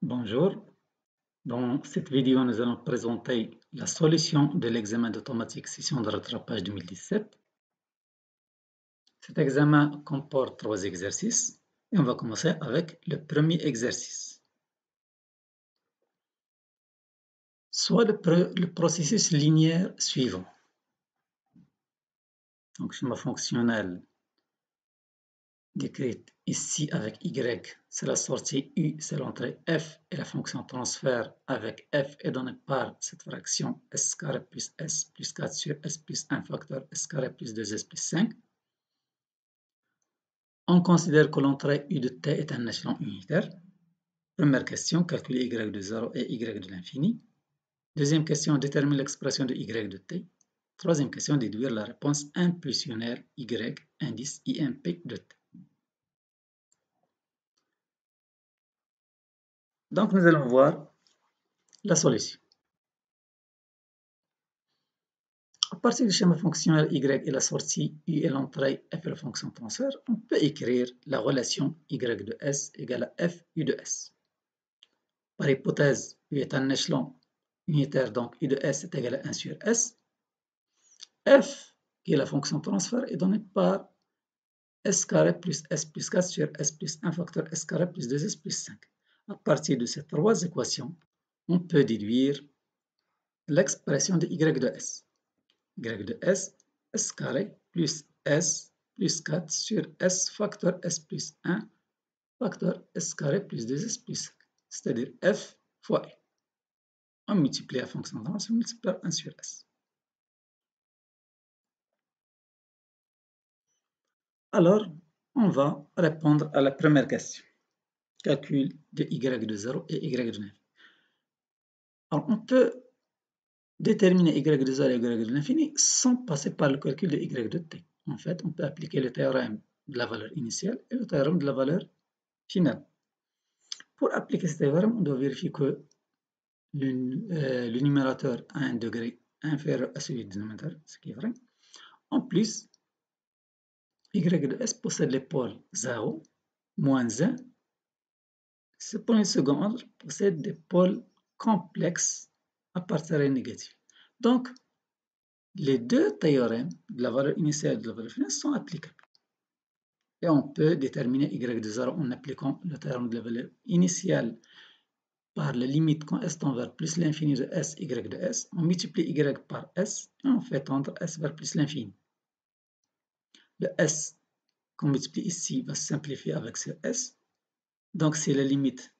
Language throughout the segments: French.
Bonjour, dans cette vidéo nous allons présenter la solution de l'examen d'automatique session de rattrapage 2017. Cet examen comporte 3 exercices et on va commencer avec le premier exercice. Soit le processus linéaire suivant. Donc schéma fonctionnel décrit ici avec Y, c'est la sortie U, c'est l'entrée F, et la fonction transfert avec F est donnée par cette fraction S carré plus S plus 4 sur S plus 1 facteur S carré plus 2S plus 5. On considère que l'entrée U de T est un échelon unitaire. Première question, calculer Y de 0 et Y de l'infini. Deuxième question, déterminer l'expression de Y de T. Troisième question, déduire la réponse impulsionnaire Y, indice IMP de T. Donc, nous allons voir la solution. À partir du schéma fonctionnel Y et la sortie U et l'entrée F et la fonction transfert, on peut écrire la relation Y de S égale à F U de S. Par hypothèse, U est un échelon unitaire, donc U de S est égal à 1 sur S. F, qui est la fonction transfert, est donnée par S carré plus S plus 4 sur S plus 1 facteur S carré plus 2S plus 5. À partir de ces trois équations, on peut déduire l'expression de Y de S. Y de S, S carré plus S plus 4 sur S facteur S plus 1 facteur S carré plus 2S plus 5. C'est-à-dire F fois E. On multiplie la fonction transfert, on multiplie par 1 sur S. Alors, on va répondre à la première question. Calcul de Y de 0 et Y de 9. Alors, on peut déterminer Y de 0 et Y de l'infini sans passer par le calcul de Y de t. En fait, on peut appliquer le théorème de la valeur initiale et le théorème de la valeur finale. Pour appliquer ce théorème, on doit vérifier que le numérateur a un degré inférieur à celui du dénominateur, ce qui est vrai. En plus, Y de S possède les pôles 0, moins 1. Ce point second possède des pôles complexes à partir négatif. Donc, les deux théorèmes de la valeur initiale et de la valeur finale sont applicables. Et on peut déterminer Y de 0 en appliquant le théorème de la valeur initiale par la limite quand S tend vers plus l'infini de S, Y de S. On multiplie Y par S et on fait tendre S vers plus l'infini. Le S qu'on multiplie ici va se simplifier avec ce S. Donc, c'est la limite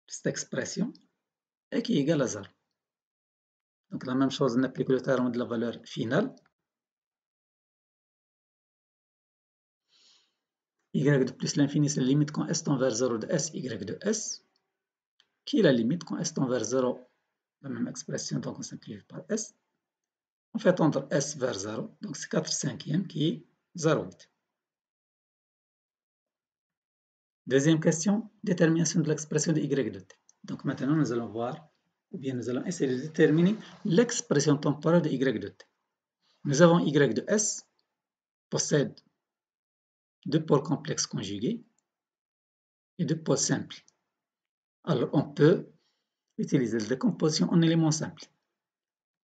de cette expression et qui est égale à 0. Donc, la même chose, on applique le théorème de la valeur finale. Y de plus l'infini, c'est la limite quand S tend vers 0 de S, Y de S, qui est la limite quand S tend vers 0, la même expression, donc on simplifie par S. On fait tendre S vers 0, donc c'est 4 cinquièmes qui est 0,8. Deuxième question, détermination de l'expression de Y de t. Donc maintenant, nous allons voir, ou bien nous allons essayer de déterminer l'expression temporelle de Y de t. Nous avons Y de S possède deux pôles complexes conjugués et deux pôles simples. Alors, on peut utiliser la décomposition en éléments simples.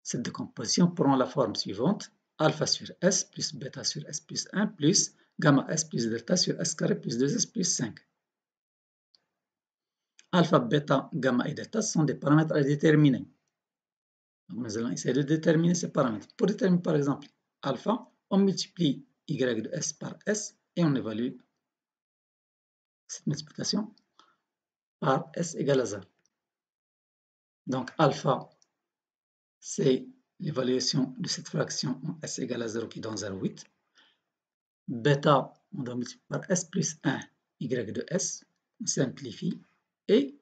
Cette décomposition prend la forme suivante: alpha sur S plus bêta sur S plus 1 plus gamma S plus delta sur S carré plus 2S plus 5. Alpha, bêta, gamma et delta sont des paramètres à déterminer. Donc, nous allons essayer de déterminer ces paramètres. Pour déterminer par exemple alpha, on multiplie Y de S par S et on évalue cette multiplication par S égale à 0. Donc alpha, c'est l'évaluation de cette fraction en S égale à 0 qui donne 0,8. Bêta, on doit multiplier par S plus 1 Y de S, on simplifie et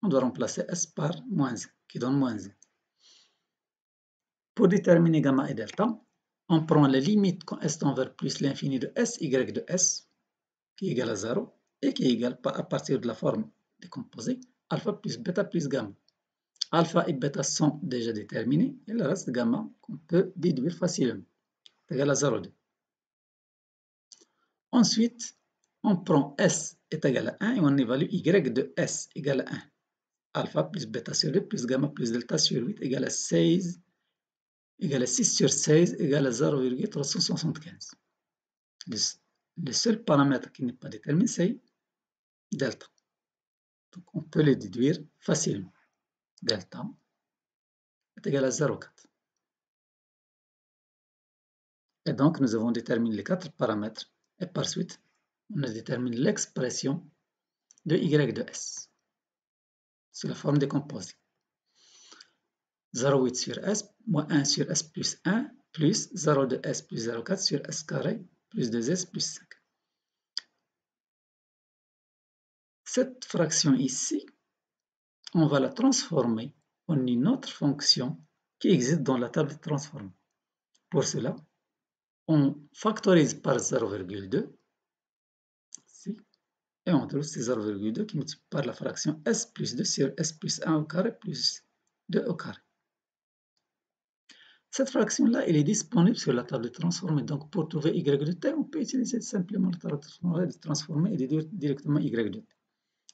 on doit remplacer S par moins 1 qui donne moins 1. Pour déterminer gamma et delta, on prend la limite quand S tend vers plus l'infini de S, Y de S, qui est égal à 0, et qui est égal à partir de la forme décomposée, alpha plus bêta plus gamma. Alpha et bêta sont déjà déterminés, et le reste gamma qu'on peut déduire facilement, est égal à 0,2. Ensuite, on prend S est égal à 1 et on évalue y de S égale à 1. Alpha plus bêta sur 2 plus gamma plus delta sur 8 égale à 6 sur 16 égale à 0,375. Le seul paramètre qui n'est pas déterminé, c'est delta. Donc on peut le déduire facilement. Delta est égal à 0,4. Et donc nous avons déterminé les 4 paramètres et par suite on détermine l'expression de y de S sous la forme décomposée. 0,8 sur S moins 1 sur S plus 1 plus 0 de S plus 0,4 sur S carré plus 2S plus 5. Cette fraction ici, on va la transformer en une autre fonction qui existe dans la table de transformation. Pour cela, on factorise par 0,2 et on trouve ces 0,2 qui multiplie par la fraction S plus 2 sur S plus 1 au carré plus 2 au carré. Cette fraction-là, elle est disponible sur la table de transformée. Donc, pour trouver y de t, on peut utiliser simplement la table de transformée et déduire directement y de t.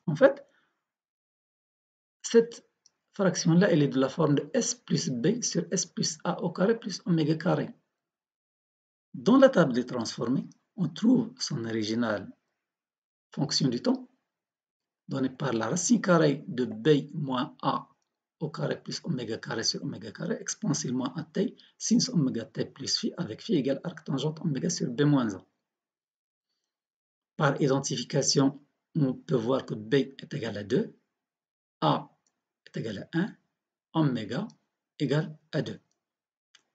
En fait, cette fraction-là, elle est de la forme de S plus B sur S plus A au carré plus oméga carré. Dans la table de transformée, on trouve son originale fonction du temps, donnée par la racine carrée de B moins A au carré plus oméga carré sur oméga carré exponentiellement à t sin oméga t plus phi avec phi égale arc tangente oméga sur b moins 1. Par identification, on peut voir que b est égal à 2, a est égal à 1, oméga égale à 2.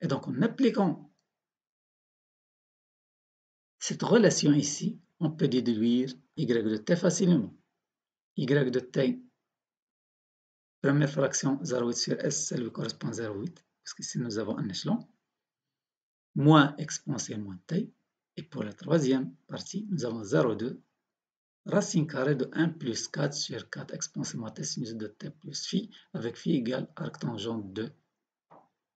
Et donc en appliquant cette relation ici, on peut déduire y de t facilement. Y de t, première fraction 0,8 sur S, ça lui correspond à 0,8, parce qu'ici nous avons un échelon, moins exponentiellement t, et pour la troisième partie, nous avons 0,2, racine carrée de 1 plus 4 sur 4 exponentiellement t sinus de t plus phi, avec phi égale arc tangente 2,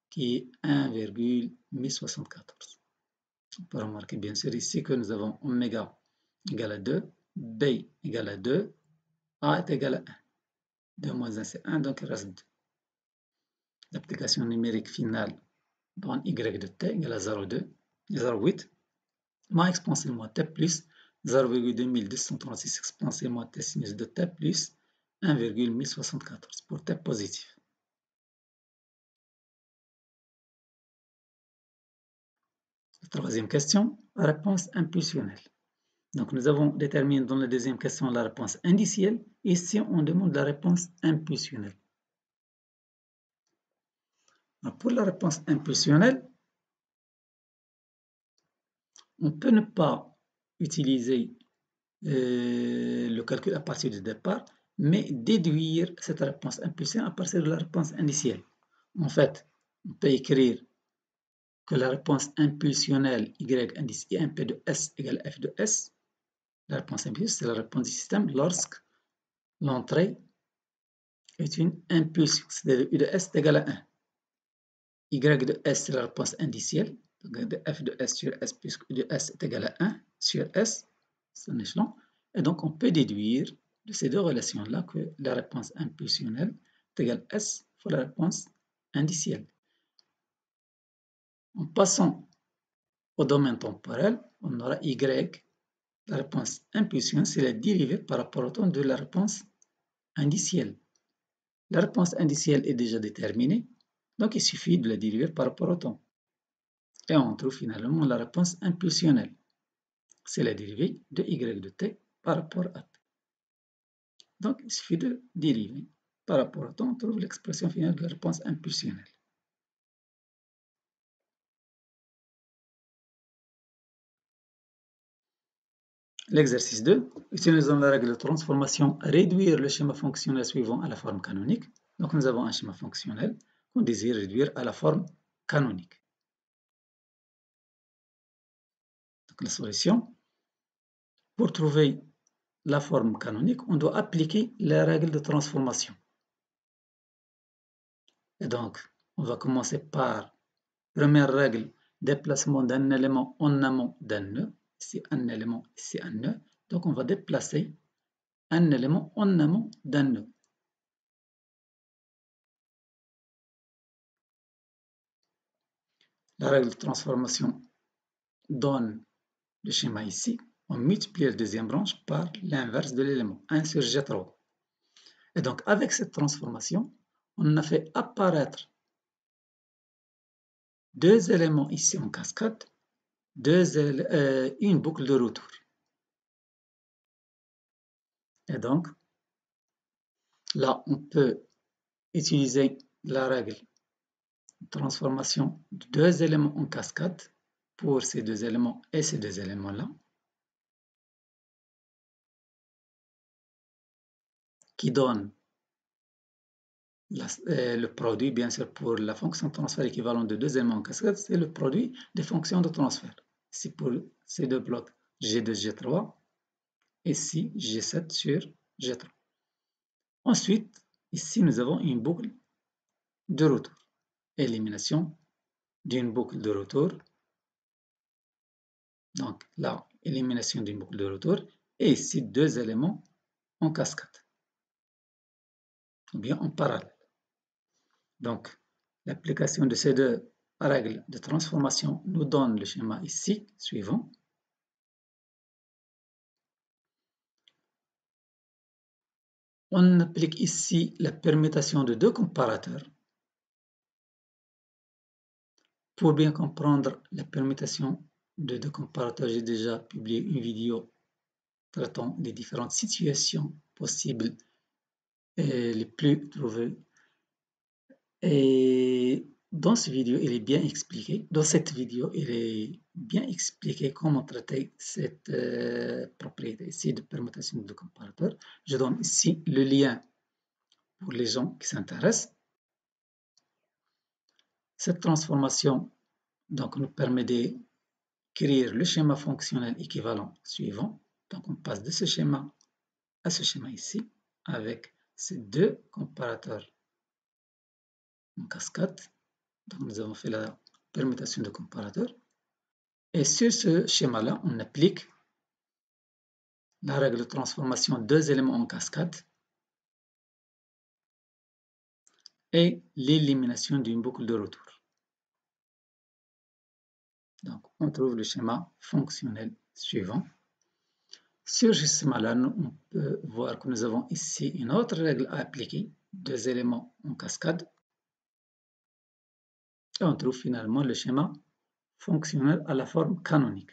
qui est 1,1074. On peut remarquer bien sûr ici que nous avons oméga égale à 2, b égale à 2, a est égal à 1. 2 moins 1 c'est 1, donc il reste 2. L'application numérique finale donne y de t égale à 0,8 moins exponentiellement t plus 0,2236 exponentiellement t sinus de t plus 1,1074 pour t positif. La troisième question, réponse impulsionnelle. Donc nous avons déterminé dans la deuxième question la réponse indicielle. Ici, on demande la réponse impulsionnelle. Alors, pour la réponse impulsionnelle, on peut ne pas utiliser le calcul à partir du départ, mais déduire cette réponse impulsionnelle à partir de la réponse initiale. En fait, on peut écrire que la réponse impulsionnelle y indice IMP de S égale F de S. La réponse impulsionnelle, c'est la réponse du système lorsque l'entrée est une impulsion, c'est-à-dire U de S est égal à 1. Y de S, c'est la réponse indicielle, donc F de S sur S puisque U de S est égal à 1 sur S, c'est un échelon. Et donc on peut déduire de ces deux relations-là que la réponse impulsionnelle est égale à S fois la réponse indicielle. En passant au domaine temporel, on aura Y, la réponse impulsionnelle, c'est la dérivée par rapport au temps de la réponse indicielle. La réponse indicielle est déjà déterminée, donc il suffit de la dériver par rapport au temps. Et on trouve finalement la réponse impulsionnelle. C'est la dérivée de y de t par rapport à t. Donc il suffit de dériver par rapport au temps, on trouve l'expression finale de la réponse impulsionnelle. L'exercice 2, utilisons la règle de transformation, réduire le schéma fonctionnel suivant à la forme canonique. Donc nous avons un schéma fonctionnel qu'on désire réduire à la forme canonique. Donc la solution, pour trouver la forme canonique, on doit appliquer la règle de transformation. Et donc, on va commencer par première règle, déplacement d'un élément en amont d'un nœud. Ici un élément, ici un nœud. Donc on va déplacer un élément en amont d'un nœud. La règle de transformation donne le schéma ici. On multiplie la deuxième branche par l'inverse de l'élément, 1 sur G3. Et donc, avec cette transformation, on a fait apparaître deux éléments ici en cascade, une boucle de retour. Et donc, là, on peut utiliser la règle de transformation de deux éléments en cascade pour ces deux éléments et ces deux éléments-là, qui donne le produit, bien sûr, pour la fonction de transfert équivalente de deux éléments en cascade, c'est le produit des fonctions de transfert. Ici, pour ces deux blocs, G2, G3, ici, G7 sur G3. Ensuite, ici, nous avons une boucle de retour. Élimination d'une boucle de retour. Donc là, élimination d'une boucle de retour. Et ici, deux éléments en cascade. Ou bien en parallèle. Donc, l'application de ces deux règles de transformation nous donne le schéma ici, suivant. On applique ici la permutation de deux comparateurs. Pour bien comprendre la permutation de deux comparateurs, j'ai déjà publié une vidéo traitant les différentes situations possibles et les plus trouvées. Et dans cette vidéo, il est bien expliqué. Dans cette vidéo, il est bien expliqué comment traiter cette propriété ici de permutation de deux comparateurs. Je donne ici le lien pour les gens qui s'intéressent. Cette transformation donc, nous permet d'écrire le schéma fonctionnel équivalent suivant. Donc, on passe de ce schéma à ce schéma ici, avec ces deux comparateurs en cascade. Donc, nous avons fait la permutation de comparateurs. Et sur ce schéma-là, on applique la règle de transformation deux éléments en cascade et l'élimination d'une boucle de retour. Donc, on trouve le schéma fonctionnel suivant. Sur ce schéma-là, on peut voir que nous avons ici une autre règle à appliquer, deux éléments en cascade. Et on trouve finalement le schéma fonctionnel à la forme canonique.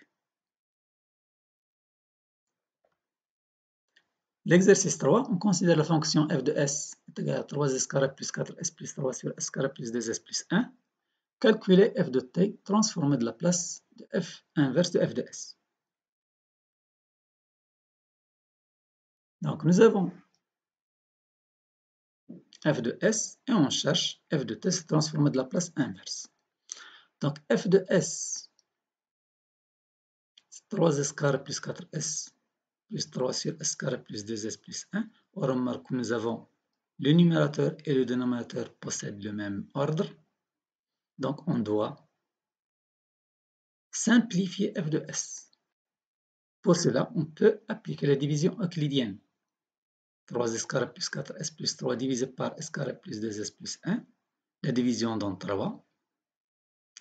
L'exercice 3, on considère la fonction f de s est égale à 3s carré plus 4s plus 3 sur s carré plus 2s plus 1. Calculer f de t transformé de la place de f inverse de f de s. Donc nous avons f de s et on cherche f de t transformé de la place inverse. Donc f de s, c'est 3s carré plus 4s plus 3 sur s carré plus 2s plus 1. On remarque que nous avons le numérateur et le dénominateur possèdent le même ordre. Donc on doit simplifier f de s. Pour cela, on peut appliquer la division euclidienne. 3s carré plus 4s plus 3 divisé par s carré plus 2s plus 1. La division donne 3.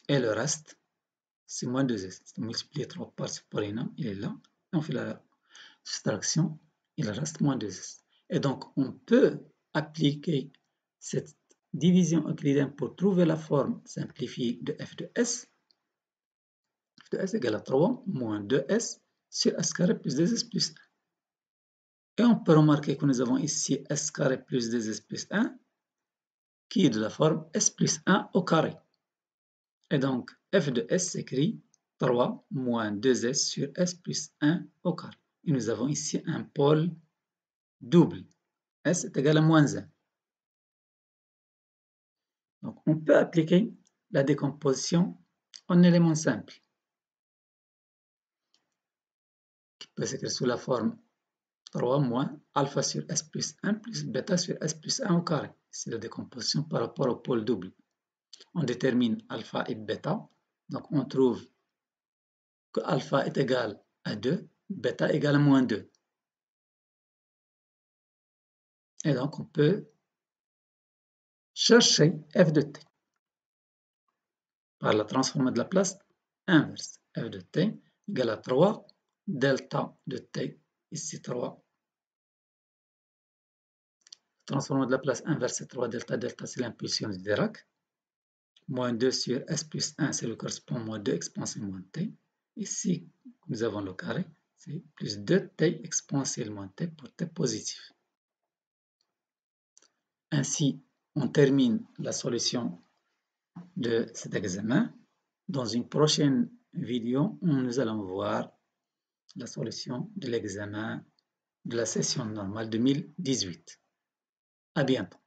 Et le reste, c'est moins 2s. C'est multiplier 3 par ce polynôme, il est là. Et on fait la soustraction, il reste moins 2s. Et donc, on peut appliquer cette division euclidienne pour trouver la forme simplifiée de f de s. F de s égale à 3 moins 2s sur s carré plus 2s plus 1. Et on peut remarquer que nous avons ici s carré plus 2s plus 1 qui est de la forme s plus 1 au carré. Et donc, f de s s'écrit 3 moins 2s sur s plus 1 au carré. Et nous avons ici un pôle double. S est égal à moins 1. Donc, on peut appliquer la décomposition en éléments simples, qui peut s'écrire sous la forme 3 moins alpha sur s plus 1 plus bêta sur s plus 1 au carré. C'est la décomposition par rapport au pôle double. On détermine alpha et bêta. Donc, on trouve que alpha est égal à 2, bêta égale à moins 2. Et donc, on peut chercher f de t par la transformée de la place inverse. F de t égale à 3 delta de t, ici 3. Transformée de la place inverse, c'est 3 delta. Delta, c'est l'impulsion de Dirac. Moins 2 sur s plus 1, c'est le correspond moins 2 exponentielle moins t. Ici, nous avons le carré, c'est plus 2t exponentielle moins t pour t positif. Ainsi, on termine la solution de cet examen. Dans une prochaine vidéo, nous allons voir la solution de l'examen de la session normale 2018. À bientôt.